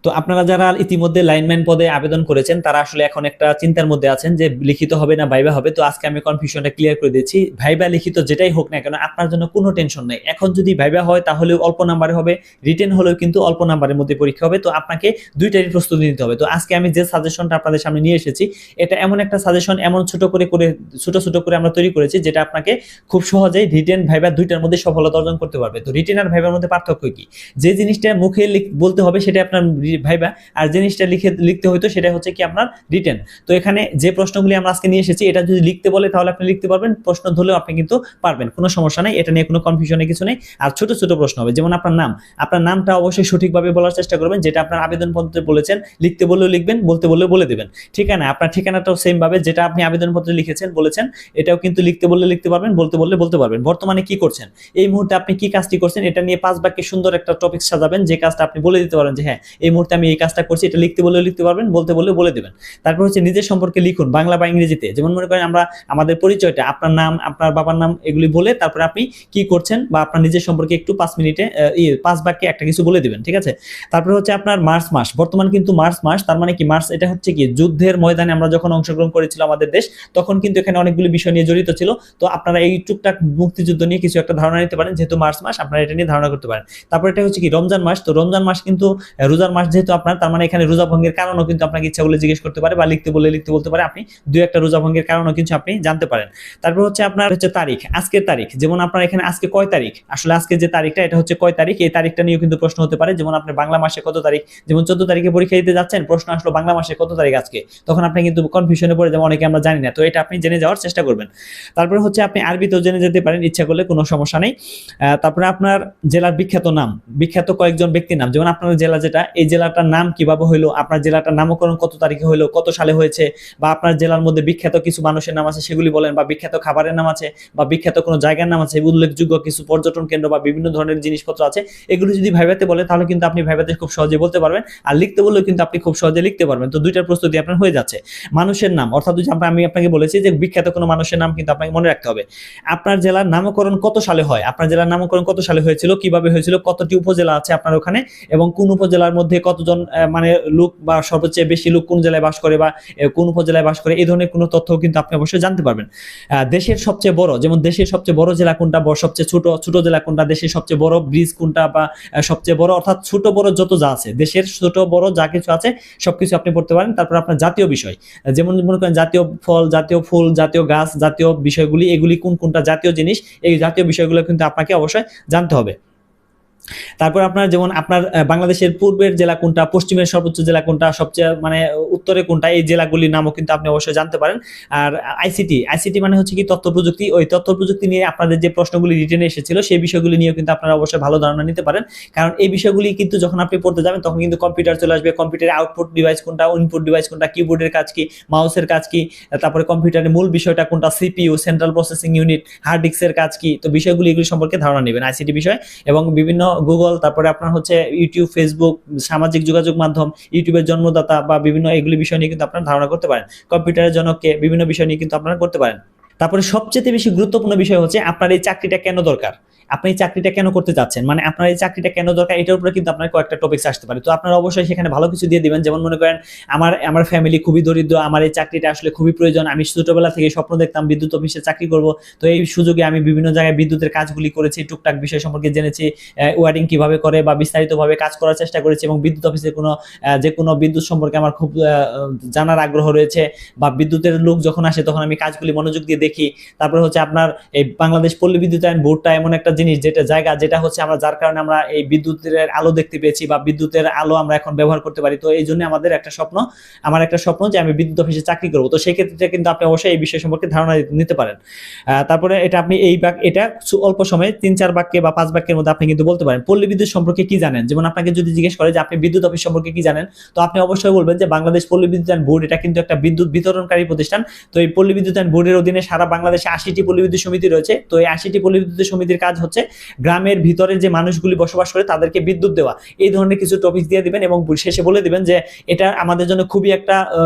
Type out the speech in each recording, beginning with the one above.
তো আপনারা যারা ইতিমধ্যে লাইনম্যান পদে আবেদন করেছেন তারা আসলে এখন একটা চিন্তার মধ্যে আছেন যে লিখিত হবে না ভাইবা হবে। তো আজকে আমি কনফিউশনটা ক্লিয়ার করে দিচ্ছি। ভাইবা লিখিত যেটাই হোক না কেন আপনার জন্য কোনো টেনশন নেই। এখন যদি ভাইবা হয় তাহলেও অল্প নাম্বারে হবে, রিটেন হলেও কিন্তু অল্প নাম্বারের মধ্যে পরীক্ষা হবে। তো আপনাকে দুইটারই প্রস্তুতি নিতে হবে। তো আজকে আমি যে সাজেশনটা আপনাদের সামনে নিয়ে এসেছি এটা এমন একটা সাজেশন, এমন ছোট করে আমরা তৈরি করেছি যেটা আপনাকে খুব সহজেই রিটেন ভাইবা দুইটার মধ্যে সফলতা অর্জন করতে পারবে। তো রিটেন আর ভাইবার মধ্যে পার্থক্য কি? যে জিনিসটা মুখে বলতে হবে সেটা আপনার ভাইবা, আর জিনিসটা লিখতে হয়তো সেটা হচ্ছে কি আপনার রিটেন। তো এখানে যে প্রশ্নগুলি আমরা আজকে নিয়ে এসেছি এটা যদি লিখতে বলে তাহলে আপনি লিখতে পারবেন, প্রশ্ন ধরলেও আপনি কিন্তু পারবেন, কোনো সমস্যা নেই, এটা নিয়ে কোনো কনফিউশনের কিছু নেই। আর ছোট ছোট প্রশ্ন হবে, যেমন আপনার নামটা অবশ্যই সঠিকভাবে বলার চেষ্টা করবেন, যেটা আপনার আবেদনপত্রে বলেছেন, লিখতে বললেও লিখবেন, বলতে বললেও বলে দেবেন। ঠিকানা, আপনার ঠিকানাটাও সেম ভাবে যেটা আপনি আবেদনপত্রে লিখেছেন বলেছেন এটাও কিন্তু লিখতে বললে লিখতে পারবেন, বলতে বললে বলতে পারবেন। বর্তমানে কি করছেন, এই মুহূর্তে আপনি কি কাজটি করছেন, এটা নিয়ে 5 বাক্যে সুন্দর একটা টপিক সাজাবেন, যে কাজটা আপনি বলে দিতে পারেন যে হ্যাঁ এই মুহূর্তে আমি এই কাজটা করছি, এটা লিখতে বললেও লিখতে পারবেন, বলতে বললেও বলে দেবেন। তারপর হচ্ছে নিজের সম্পর্কে লিখুন বাংলা বা ইংরেজিতে। যেমন মনে করেন আমরা আমাদের পরিচয়টা, আপনার নাম, আপনার বাবার নাম, এগুলি বলে তারপরে আপনি কি করছেন বা আপনার নিজের সম্পর্কে একটু 5 মিনিটে 5 বাক্যে একটা কিছু বলে দিবেন, ঠিক আছে। তারপরে হচ্ছে আপনার মার্চ মাস, বর্তমান কিন্তু মার্চ মাস, তার মানে কি মার্চ, এটা হচ্ছে কি যুদ্ধের ময়দানে আমরা যখন অংশগ্রহণ করেছিল আমাদের দেশ, তখন কিন্তু এখানে অনেকগুলি বিষয় নিয়ে জড়িত ছিল। তো আপনারা এই টুকটাক মুক্তিযুদ্ধ নিয়ে কিছু একটা ধারণা নিতে পারেন, যেহেতু মার্চ মাস আপনারা এটা নিয়ে ধারণা করতে পারেন। তারপর এটা হচ্ছে কি রমজান মাস। তো রমজান মাস কিন্তু রোজার মাস যেহেতু আপনার, তার মানে এখানে রোজা ভঙ্গের কারণও কিন্তু আপনাকে ইচ্ছা করলে জিজ্ঞেস করতে পারে, বা লিখতে বললে লিখতে বলতে পারে, আপনি দুই একটা রোজা ভঙ্গের কারণও কিন্তু আপনি জানতে পারেন। তারপর হচ্ছে আপনার হচ্ছে তারিখ, আজকের তারিখ, যেমন আপনার এখানে আজকে কয় তারিখ, আসলে আজকে যে তারিখটা এটা হচ্ছে কয় তারিখ, এই তারিখটা নিয়েও কিন্তু প্রশ্ন হতে পারে। যেমন আপনি বাংলা মাসে কত তারিখ, যেমন 14 তারিখে পরীক্ষা দিতে যাচ্ছেন, প্রশ্ন আসলো বাংলা মাসে কত তারিখ আজকে, তখন আপনি কিন্তু কনফিউশনে পড়ে যাবেন, অনেকে আমরা জানি না। তো এটা আপনি জেনে যাওয়ার চেষ্টা করবেন। তারপরে হচ্ছে আপনি আরবিতেও জেনে যেতে পারেন ইচ্ছা করলে, কোনো সমস্যা নেই। তারপরে আপনার জেলার বিখ্যাত নাম, বিখ্যাত কয়েকজন ব্যক্তির নাম, যেমন আপনার জেলা যেটা, এই জেলাটার নাম কিভাবে হইলো, আপনার জেলাটার নামকরণ কত তারিখে হইলো, কত সালে হয়েছে, বা আপনার জেলার মধ্যে বিখ্যাত কিছু মানুষের নাম আছে সেগুলি বলেন, বা বিখ্যাত খাবারের নাম আছে, বা বিখ্যাত কোনো জায়গার নাম আছে, উল্লেখযোগ্য কিছু পর্যটন কেন্দ্র বা বিভিন্ন ধরনের জিনিসপত্র আছে, এগুলো যদি ভাইভাতে বলে তাহলে কিন্তু আপনি ভাইভাতে খুব সহজে বলতে পারবেন, আর লিখতে বললেও কিন্তু আপনি খুব সহজে লিখতে পারবেন। তো দুইটার প্রস্তুতি আপনার হয়ে যাচ্ছে। মানুষের নাম, অর্থাৎ আমি আপনাকে বলেছি যে বিখ্যাত কোনো মানুষের নাম কিন্তু আপনাকে মনে রাখতে হবে। আপনার জেলার নামকরণ কত সালে হয়, আপনার জেলার নামকরণ কত সালে হয়েছিল, কিভাবে হয়েছিল, কতটি উপজেলা আছে আপনার ওখানে, এবং কোন উপজেলার মধ্যে কতজন মানে লোক বা সবচেয়ে বেশি লোক কোন জেলায় বাস করে, বা কোন উপজেলায় বাস করে, এই ধরনের কোনো তথ্য কিন্তু আপনি অবশ্যই জানতে পারবেন। দেশের সবচেয়ে বড়, যেমন দেশের সবচেয়ে বড় জেলা কোনটা, সবচেয়ে ছোট জেলা কোনটা, দেশের সবচেয়ে বড় ব্রিজ কোনটা, বা সবচেয়ে বড়, অর্থাৎ ছোট বড় যত যা আছে, দেশের ছোট বড় যা কিছু আছে সবকিছু আপনি পড়তে পারেন। তারপর আপনার জাতীয় বিষয়, যেমন মনে করেন জাতীয় ফল, জাতীয় ফুল, জাতীয় গাছ, জাতীয় বিষয়গুলি, এগুলি কোনটা জাতীয় জিনিস, এই জাতীয় বিষয়গুলো কিন্তু আপনাকে অবশ্যই জানতে হবে। তারপর আপনার যেমন আপনার বাংলাদেশের পূর্বের জেলা কোনটা, পশ্চিমের সর্বোচ্চ জেলা কোনটা, সবচেয়ে মানে উত্তরে কোনটা, এই জেলাগুলির নামও কিন্তু আপনি অবশ্যই জানতে পারেন। আর আইসিটি মানে হচ্ছে কি তথ্য প্রযুক্তি, ওই তথ্য প্রযুক্তি নিয়ে আপনাদের যে প্রশ্নগুলি রিটেনে এসেছিল সেই বিষয়গুলি নিয়েও কিন্তু আপনারা অবশ্যই ভালো ধারণা নিতে পারেন। কারণ এই বিষয়গুলি কিন্তু যখন আপনি পড়তে যাবেন তখন কিন্তু কম্পিউটার চলে আসবে, কম্পিউটারের আউটপুট ডিভাইস কোনটা, ইনপুট ডিভাইস কোনটা, কিবোর্ডের কাজ কি, মাউসের কাজ কি, তারপরে কম্পিউটারের মূল বিষয়টা কোনটা, CPU central processing unit, hard ডিস্কের কাজ কি। তো বিষয়গুলি এগুলি সম্পর্কে ধারণা নেবেন আইসিটি বিষয়, এবং বিভিন্ন গুগল, তারপরে আপনার হচ্ছে ইউটিউব, ফেসবুক, সামাজিক যোগাযোগ মাধ্যম, ইউটিউবের জন্মদাতা বা বিভিন্ন এগুলি বিষয় নিয়ে কিন্তু আপনারা ধারণা করতে পারেন। কম্পিউটারের জনককে, বিভিন্ন বিষয় নিয়ে কিন্তু আপনারা করতে পারেন। তারপরে সবচেয়ে বেশি গুরুত্বপূর্ণ বিষয় হচ্ছে আপনার এই চাকরিটা কেন দরকার, আপনি এই চাকরিটা কেন করতে যাচ্ছেন, মানে আপনার এই চাকরিটা কেন দরকার, এটার উপরে কিন্তু আপনার কয়েকটা টপিকস আসতে পারে। তো আপনারা অবশ্যই সেখানে ভালো কিছু দিয়ে দিবেন। যেমন মনে করেন আমার ফ্যামিলি খুবই দরিদ্র, আমার এই চাকরিটা আসলে খুবই প্রয়োজন, আমি ছোটবেলা থেকে স্বপ্ন দেখতাম বিদ্যুৎ অফিসে চাকরি করব। তো এই সুযোগে আমি বিভিন্ন জায়গায় বিদ্যুতের কাজগুলি করেছি, টুকটাক বিষয় সম্পর্কে জেনেছি, ওয়ারিং কিভাবে করে বা বিস্তারিতভাবে কাজ করার চেষ্টা করেছি, এবং বিদ্যুৎ অফিসের যে কোনো বিদ্যুৎ সম্পর্কে আমার খুব জানার আগ্রহ রয়েছে, বা বিদ্যুতের লোক যখন আসে তখন আমি কাজগুলি মনোযোগ দিয়ে দেখি। তারপরে হচ্ছে আপনার এই বাংলাদেশ পল্লী বিদ্যুতায়ন বোর্ডটা এমন একটা জিনিস, যেটা হচ্ছে আমরা যার কারণে আমরা এই বিদ্যুতের আলো দেখতে পেয়েছি, বা বিদ্যুতের আলো আমরা এখন ব্যবহার করতে পারি। তো এই জন্য আমার একটা স্বপ্ন যে আমি বিদ্যুৎ অফিসে চাকরি করবো। তো সেই ক্ষেত্রে কিন্তু আপনি অবশ্যই এই বিষয় সম্পর্কে ধারণা নিতে পারেন। তারপরে এটা আপনি এটা অল্প সময়ে 3-4 বাক্যে বা 5 বাক্যের মধ্যে আপনি কিন্তু বলতে পারেন। পল্লী বিদ্যুৎ সম্পর্কে কি জানেন, যেমন আপনাকে যদি জিজ্ঞেস করে যে আপনি বিদ্যুৎ অফিস সম্পর্কে কি জানেন, তো আপনি অবশ্যই বলবেন যে বাংলাদেশ পল্লী বিদ্যুতায়ন বোর্ড এটা কিন্তু একটা বিদ্যুৎ বিতরণকারী প্রতিষ্ঠান। তো এই পল্লী বিদ্যুতায়ন বোর্ডের অধীনে সারা বাংলাদেশে 80টি পল্লী বিদ্যুৎ সমিতি রয়েছে। তো এই 80টি পল্লী বিদ্যুৎ সমিতির কাজ হচ্ছে হচ্ছে গ্রামের ভিতরে যে মানুষগুলি বসবাস করে তাদেরকে বিদ্যুৎ দেওয়া, এই ধরনের কিছু টপিক দিয়ে দিবেন এবং শেষে বলে দিবেন যে এটা আমাদের জন্য খুবই একটা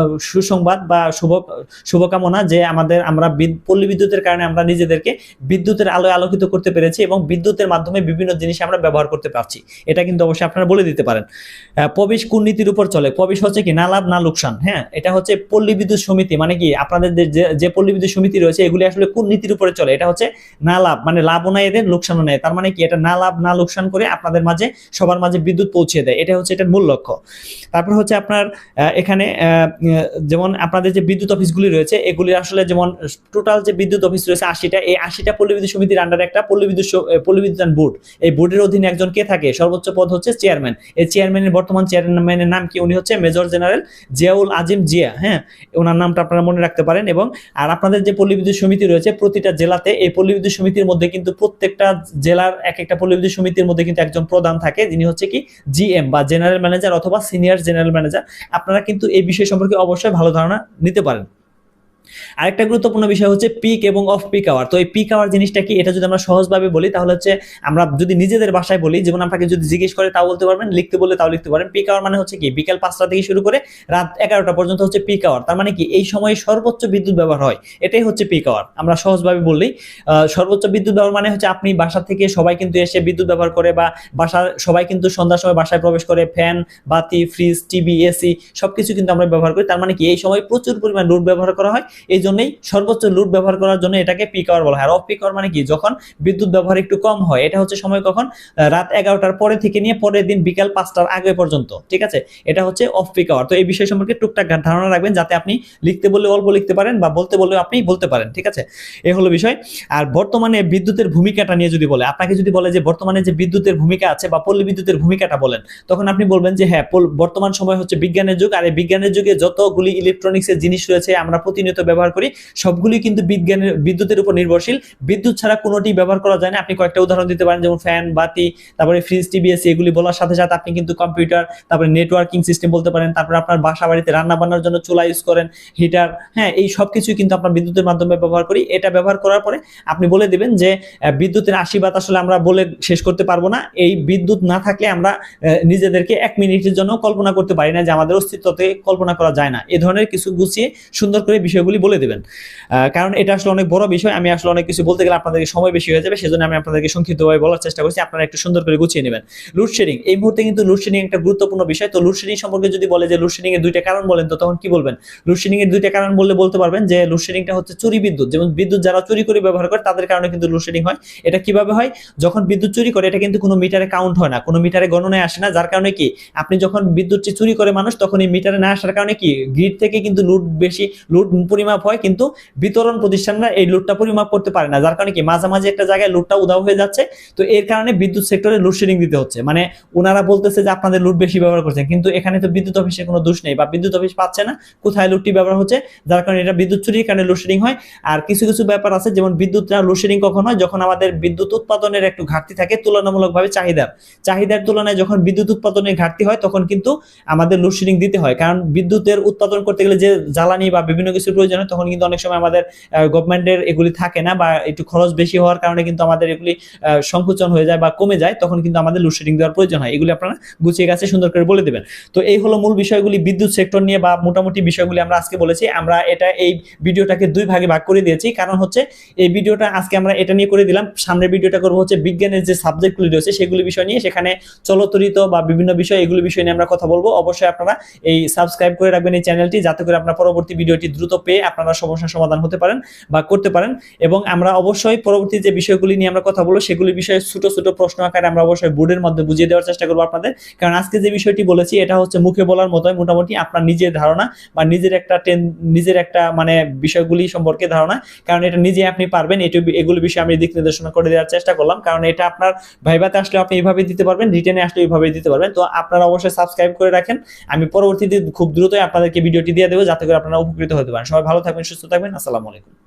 সুসংবাদ বা শুভকামনা যে আমরা পল্লী বিদ্যুতের কারণে আমরা নিজেদেরকে বিদ্যুতের আলোয় আলোকিত করতে পেরেছি এবং বিদ্যুতের মাধ্যমে বিভিন্ন জিনিস আমরা ব্যবহার করতে পারছি। এটা কিন্তু অবশ্যই আপনারা বলে দিতে পারেন। প্রবেশ কোন নীতির উপর চলে? প্রবেশ হচ্ছে কি না লাভ না লোকসান। হ্যাঁ, এটা হচ্ছে পল্লী বিদ্যুৎ সমিতি, মানে কি আপনাদের যে পল্লী বিদ্যুৎ সমিতি রয়েছে এগুলি আসলে কোন নীতির উপরে চলে? এটা হচ্ছে না লাভ, মানে লাভও নাই এদের, লোকসানও নেয়। তার মানে কি এটা না লাভ না লোকসান করে আপনাদের মাঝে সবার মাঝে বিদ্যুৎ পৌঁছে দেয়, এটা হচ্ছে এটার মূল লক্ষ্য। তারপর হচ্ছে আপনার এখানে যেমন আপনাদের যে বিদ্যুৎ অফিসগুলি রয়েছে এগুলি আসলে যেমন টোটাল যে বিদ্যুৎ অফিস রয়েছে 80টা, এই 80টা পল্লী বিদ্যুৎ সমিতির আন্ডারে একটা পল্লী বিদ্যুৎ বোর্ড। এই বোর্ডের অধীনে একজন কে থাকে? সর্বোচ্চ পদ হচ্ছে চেয়ারম্যান। এই চেয়ারম্যানের বর্তমান চেয়ারম্যানের নাম কি? উনি হচ্ছে মেজর জেনারেল জিয়াউল আজিম জিয়া। হ্যাঁ, ওনার নামটা আপনারা মনে রাখতে পারেন। এবং আর আপনাদের যে পল্লী বিদ্যুৎ সমিতি রয়েছে প্রতিটা জেলাতে এই পল্লী বিদ্যুৎ সমিতির মধ্যে কিন্তু প্রত্যেকটা জেলার এক একটা পল্লী বিদ্যুৎ সমিতির মধ্যে কিন্তু একজন প্রধান থাকে, যিনি হচ্ছে কি জিএম বা জেনারেল ম্যানেজার অথবা সিনিয়র জেনারেল ম্যানেজার। আপনারা কিন্তু এই বিষয় সম্পর্কে অবশ্যই ভালো ধারণা নিতে পারেন। আরেকটা গুরুত্বপূর্ণ বিষয় হচ্ছে পিক এবং অফ পিক আওয়ার। তো এই পিক আওয়ার জিনিসটা কি, এটা যদি আমরা সহজভাবে বলি তাহলে হচ্ছে আমরা যদি নিজেদের ভাষায় বলি, যেমন আপনাকে যদি জিজ্ঞেস করে তাও বলতে পারবেন, লিখতে বললে তাও লিখতে পারেন। পিক আওয়ার মানে হচ্ছে কি বিকাল 5টা থেকে শুরু করে রাত 11টা পর্যন্ত হচ্ছে পিক আওয়ার। তার মানে কি এই সময়ে সর্বোচ্চ বিদ্যুৎ ব্যবহার হয়, এটাই হচ্ছে পিক আওয়ার। আমরা সহজভাবে বললেই সর্বোচ্চ বিদ্যুৎ ব্যবহার মানে হচ্ছে আপনি বাসা থেকে সবাই কিন্তু এসে বিদ্যুৎ ব্যবহার করে, বা বাসার সবাই কিন্তু সন্ধ্যার সময় বাসায় প্রবেশ করে, ফ্যান বাতি ফ্রিজ টিভি এসি সবকিছু কিন্তু আমরা ব্যবহার করি। তার মানে কি এই সময় প্রচুর পরিমাণ লোড ব্যবহার করা হয়, এই জন্যই সর্বোচ্চ লোড ব্যবহার করার জন্য এটাকে পিক আওয়ার বলা হয়। আর অফ পিক আওয়ার মানে কি যখন বিদ্যুৎ ব্যবহার একটু কম হয়, এটা হচ্ছে সময় কখন? রাত 11টার পরে থেকে নিয়ে পরের দিন বিকাল 5টার আগে পর্যন্ত। ঠিক আছে, এটা হচ্ছে অফ পিক আওয়ার। তো এই বিষয় সম্পর্কে টুকটাক ধারণা রাখবেন যাতে আপনি লিখতে বললে অল্প লিখতে পারেন বা বলতে বললেও আপনি বলতে পারেন। ঠিক আছে, এই হলো বিষয়। আর বর্তমানে বিদ্যুতের ভূমিকাটা নিয়ে যদি বলে, আপনাকে যদি বলে যে বর্তমানে যে বিদ্যুতের ভূমিকা আছে বা পল্লী বিদ্যুতের ভূমিকাটা বলেন, তখন আপনি বলবেন যে হ্যাঁ, বর্তমান সময় হচ্ছে বিজ্ঞানের যুগ। আর এই বিজ্ঞানের যুগে যতগুলি ইলেকট্রনিক্সের জিনিস রয়েছে আমরা প্রতিনিয়ত ব্যবহার করি, সবগুলি কিন্তু বিদ্যুতের উপর নির্ভরশীল। বিদ্যুৎ ছাড়া কোনোটি ব্যবহার করা যায় না। আপনি কয়েকটা উদাহরণ দিতে পারেন, যেমন ফ্যান বাতি, তারপরে ফ্রিজ টিভি এসি, এগুলি বলার সাথে সাথে আপনি কিন্তু কম্পিউটার, তারপরে নেটওয়ার্কিং সিস্টেম বলতে পারেন, তারপরে আপনার বাসা বাড়িতে রান্না বান্নার জন্য চুলা ইউজ করেন, হিটার। হ্যাঁ, এই সব কিছুই কিন্তু আপনার বিদ্যুতের মাধ্যমে ব্যবহার করি। এটা ব্যবহার করার পরে আপনি বলে দিবেন যে বিদ্যুতের আশীর্বাদ আসলে আমরা বলে শেষ করতে পারবো না। এই বিদ্যুৎ না থাকলে আমরা নিজেদেরকে 1 মিনিটের জন্য কল্পনা করতে পারি না, যে আমাদের অস্তিত্বতে কল্পনা করা যায় না। এই ধরনের কিছু গুছিয়ে সুন্দর করে বিষয়গুলি বলে দিবেন, কারণ এটা আসলে অনেক বড় বিষয়। আমি আসলে অনেক কিছু বলতে গেলে আপনাদেরকে সময় বেশি হয়ে যাবে, সেজন্য আমি আপনাদেরকে সংক্ষিপ্তভাবে বলার চেষ্টা করছি। আপনারা একটু সুন্দর করে গুছিয়ে নেবেন। লোডশেডিং, এই মুহূর্তে কিন্তু লোডশেডিং একটা গুরুত্বপূর্ণ বিষয়। তো লোডশেডিং সম্পর্কে যদি বলে যে লোডশেডিং এর 2টা কারণ বলেন, তো তখন কি বলবেন? লোডশেডিং এর 2টা কারণ বলতে পারবেন যে লোডশেডিংটা হচ্ছে চুরি বিদ্যুৎ। যেমন বিদ্যুৎ যারা চুরি করে ব্যবহার করে তাদের কারণে কিন্তু লোডশেডিং হয়। এটা কিভাবে হয়? যখন বিদ্যুৎ চুরি করে এটা কিন্তু কোনো মিটারে কাউন্ট হয় না, কোনো মিটারে গণনায় আসে না। যার কারণে কি আপনি যখন বিদ্যুৎটি চুরি করে মানুষ, তখন এই মিটারে না আসার কারণে কি গ্রিড থেকে কিন্তু লোড পরিমাপ হয়, কিন্তু বিতরণ প্রতিষ্ঠানরা এই লোডটা পরিমাপ করতে পারে না। যার কারণে কি মাঝামাঝি একটা জায়গায় লোডটা উধাও হয়ে যাচ্ছে। তো এর কারণে বিদ্যুৎ সেক্টরে লোডশেডিং দিতে হচ্ছে। মানে ওনারা বলতেছে যে আপনাদের লোড বেশি ব্যবহার করছেন, কিন্তু এখানে তো বিদ্যুৎ অফিসের কোনো দোষ নেই, বা বিদ্যুৎ অফিস পাচ্ছে না কোথায় লোডটি ব্যবহার হচ্ছে, যার কারণে এটা বিদ্যুৎ চুরির কারণে লোডশেডিং হয়। আর কিছু কিছু ব্যাপার আছে, যেমন বিদ্যুৎটা লোডশেডিং কখন হয়? যখন আমাদের বিদ্যুৎ উৎপাদনের একটু ঘাটতি থাকে তুলনামূলকভাবে চাহিদার তুলনায় যখন বিদ্যুৎ উৎপাদনের ঘাটতি হয় তখন কিন্তু আমাদের লোডশেডিং দিতে হয়। কারণ বিদ্যুতের উৎপাদন করতে গেলে যে জ্বালানি বা বিভিন্ন কিছুর প্রয়োজন হয়, তখন কিন্তু অনেক সময় আমাদের গভর্নমেন্টের এগুলি থাকে না, বা একটু খরচ বেশি হওয়ার কারণে কিন্তু আমাদের এগুলি সংকুচন হয়ে যায় বা কমে যায়, তখন কিন্তু আমাদের লোডশেডিং দেওয়ার প্রয়োজন হয়। এগুলি আপনারা গুছিয়ে গাছে সুন্দর করে বলে দেবেন। তো এই হলো মূল বিষয়গুলি বিদ্যুৎ সেক্টর নিয়ে, বা মোটামুটি বিষয়গুলি আমরা আজকে বলেছি। আমরা এই ভিডিওটাকে 2 ভাগে ভাগ করে দিয়েছি, কারণ হচ্ছে এই ভিডিওটা আজকে আমরা এটা নিয়ে করে দিলাম। সামনের ভিডিওটা করবো হচ্ছে বিজ্ঞানের যে সাবজেক্টগুলি রয়েছে সেগুলি বিষয় নিয়ে, সেখানে চলতরিত বা বিভিন্ন বিষয়, এগুলি বিষয় নিয়ে আমরা কথা বলবো। অবশ্যই আপনারা এই সাবস্ক্রাইব করে রাখবেন এই চ্যানেলটি, যাতে করে আপনারা পরবর্তী ভিডিওটি দ্রুত পেয়ে আপনারা সমস্যার সমাধান হতে পারেন বা করতে পারেন। এবং আমরা অবশ্যই পরবর্তী যে বিষয়গুলি নিয়ে আমরা কথা বলবো সেগুলি বিষয়ে ছোট ছোট প্রশ্ন আকারে আমরা অবশ্যই বোর্ডের মধ্যে বুঝিয়ে দেওয়ার চেষ্টা করবো আপনাদের। কারণ আজকে যে বিষয়টি বলেছি এটা হচ্ছে মুখে বলার মতোই, মোটামুটি আপনার নিজের ধারণা বা নিজের একটা মানে বিষয়গুলি সম্পর্কে ধারণা, কারণ এটা নিজে আপনি পারবেন। এগুলো বিষয়ে আমি দিক নির্দেশনা করে দেওয়ার চেষ্টা করলাম, কারণ এটা আপনার ভাইভাতে আসলে আপনি এইভাবে দিতে পারবেন, রিটেনে আসলে এইভাবে দিতে পারবেন। তো আপনারা অবশ্যই সাবস্ক্রাইব করে রাখেন। আমি পরবর্তীতে খুব দ্রুতই আপনাদেরকে ভিডিওটি দিয়ে দেবো, যাতে করে আপনারা উপকৃত হতে পারেন। সবাই ভালো থাকবেন, সুস্থ থাকবেন। আসসালামু আলাইকুম।